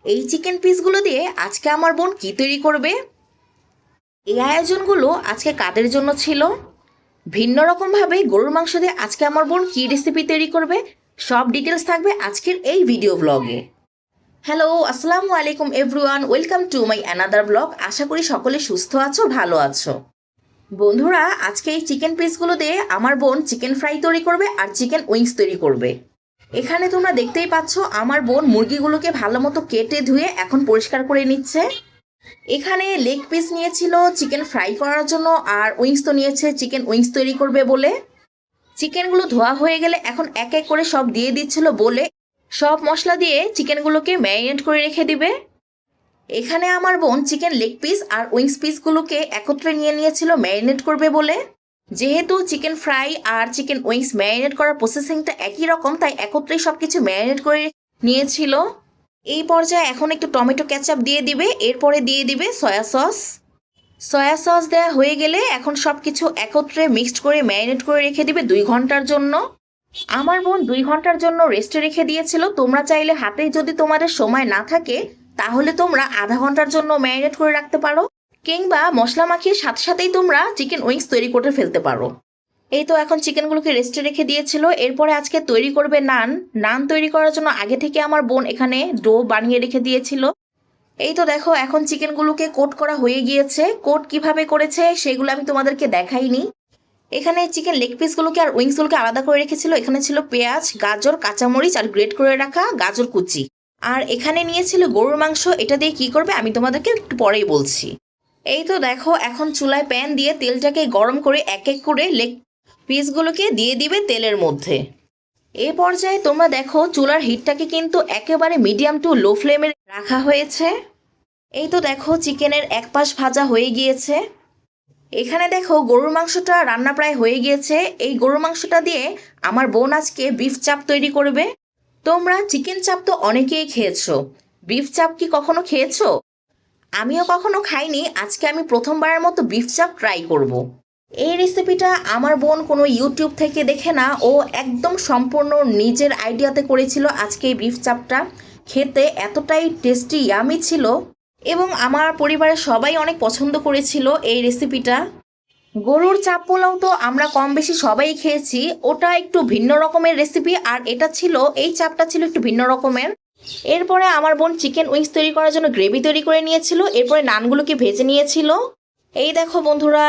এই চিকেন পিসগুলো দিয়ে আজকে আমার বোন কি তৈরি করবে? এই আয়োজনগুলো আজকে কাদের জন্য ছিল? ভিন্ন রকমভাবে গরুর মাংস দিয়ে আজকে আমার বোন কি রেসিপি তৈরি করবে? সব ডিটেলস থাকবে আজকের এই ভিডিও ব্লগে। হ্যালো, আসসালামু আলাইকুম everyone, welcome to my another blog. আশা করি সকলে সুস্থ আছো, ভালো আছো। বন্ধুরা, আজকে এই চিকেন পিসগুলো দিয়ে আমার বোন চিকেন ফ্রাই তৈরি করবে আর চিকেন উইংস তৈরি করবে। এখানে তোমরা দেখতেই পাচ্ছ আমার বোন মুরগিগুলোকে ভালো মতো কেটে ধুয়ে এখন পরিষ্কার করে নিচ্ছে। এখানে লেগ পিস নিয়েছিল চিকেন ফ্রাই করার জন্য, আর উইংস তো নিয়েছে চিকেন উইংস তৈরি করবে বলে। চিকেনগুলো ধোয়া হয়ে গেলে এখন এক এক করে সব দিয়ে দিচ্ছিল বলে সব মশলা দিয়ে চিকেনগুলোকে ম্যারিনেট করে রেখে দিবে। এখানে আমার বোন চিকেন লেগ পিস আর উইংস পিসগুলোকে একত্রে নিয়ে নিয়েছিল ম্যারিনেট করবে বলে। যেহেতু চিকেন ফ্রাই আর চিকেন উইংস ম্যারিনেট করার প্রসেসিংটা একই রকম, তাই একত্রেই সব কিছু ম্যারিনেট করে নিয়েছিল। এই পর্যায়ে এখন একটু টমেটো ক্যাচাপ দিয়ে দিবে, এরপরে দিয়ে দিবে সয়া সস। সয়া সস দেওয়া হয়ে গেলে এখন সব কিছু একত্রে মিক্সড করে ম্যারিনেট করে রেখে দিবে 2 ঘন্টার জন্য। আমার বোন 2 ঘন্টার জন্য রেস্টে রেখে দিয়েছিল। তোমরা চাইলে হাতে যদি তোমাদের সময় না থাকে তাহলে তোমরা আধা ঘন্টার জন্য ম্যারিনেট করে রাখতে পারো, কিংবা মশলা মাখিয়ে সাথে সাথেই তোমরা চিকেন উইংস তৈরি করে ফেলতে পারো। এই তো এখন চিকেনগুলোকে রেস্টে রেখে দিয়েছিল। এরপরে আজকে তৈরি করবে নান। নান তৈরি করার জন্য আগে থেকে আমার বোন এখানে ডো বানিয়ে রেখে দিয়েছিল। এই তো দেখো এখন চিকেনগুলোকে কোট করা হয়ে গিয়েছে। কোট কিভাবে করেছে সেগুলো আমি তোমাদেরকে দেখাইনি। এখানে চিকেন লেগ পিসগুলোকে আর উইংসগুলোকে আলাদা করে রেখেছিল। এখানে ছিল পেঁয়াজ, গাজর, কাঁচামরিচ আর গ্রেট করে রাখা গাজর কুচি। আর এখানে নিয়েছিল গরুর মাংস। এটা দিয়ে কি করবে আমি তোমাদেরকে একটু পরেই বলছি। এই তো দেখো এখন চুলায় প্যান দিয়ে তেলটাকে গরম করে এক এক করে লেগ পিসগুলোকে দিয়ে দিবে তেলের মধ্যে। এ পর্যায়ে তোমরা দেখো চুলার হিটটাকে কিন্তু একেবারে মিডিয়াম টু লো ফ্লেমে রাখা হয়েছে। এই তো দেখো চিকেনের এক পাশ ভাজা হয়ে গিয়েছে। এখানে দেখো গরুর মাংসটা রান্না প্রায় হয়ে গিয়েছে। এই গরুর মাংসটা দিয়ে আমার বোন আজকে বিফ চাপ তৈরি করবে। তোমরা চিকেন চাপ তো অনেকেই খেয়েছো, বিফ চাপ কি কখনো খেয়েছো? আমিও কখনো খাইনি। আজকে আমি প্রথমবারের মতো বিফ চাপ ট্রাই করব। এই রেসিপিটা আমার বোন কোনো ইউটিউব থেকে দেখে না, ও একদম সম্পূর্ণ নিজের আইডিয়াতে করেছিল। আজকে এই বিফ চাপটা খেতে এতটাই টেস্টি ইয়ামি ছিল এবং আমার পরিবারের সবাই অনেক পছন্দ করেছিল এই রেসিপিটা। গরুর চাপ পোলাও তো আমরা কম বেশি সবাই খেয়েছি, ওটা একটু ভিন্ন রকমের রেসিপি, আর এটা ছিল, এই চাপটা ছিল একটু ভিন্ন রকমের। এরপরে আমার বোন চিকেন উইংস তৈরি করার জন্য গ্রেভি তৈরি করে নিয়েছিল। এরপরে নানগুলোকে ভেজে নিয়েছিল। এই দেখো বন্ধুরা,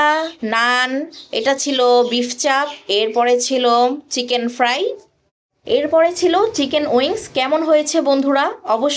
নান, এটা ছিল বিফ চাপ, এরপরে ছিল চিকেন ফ্রাই, এরপরে ছিল চিকেন উইংস। কেমন হয়েছে বন্ধুরা অবশ্যই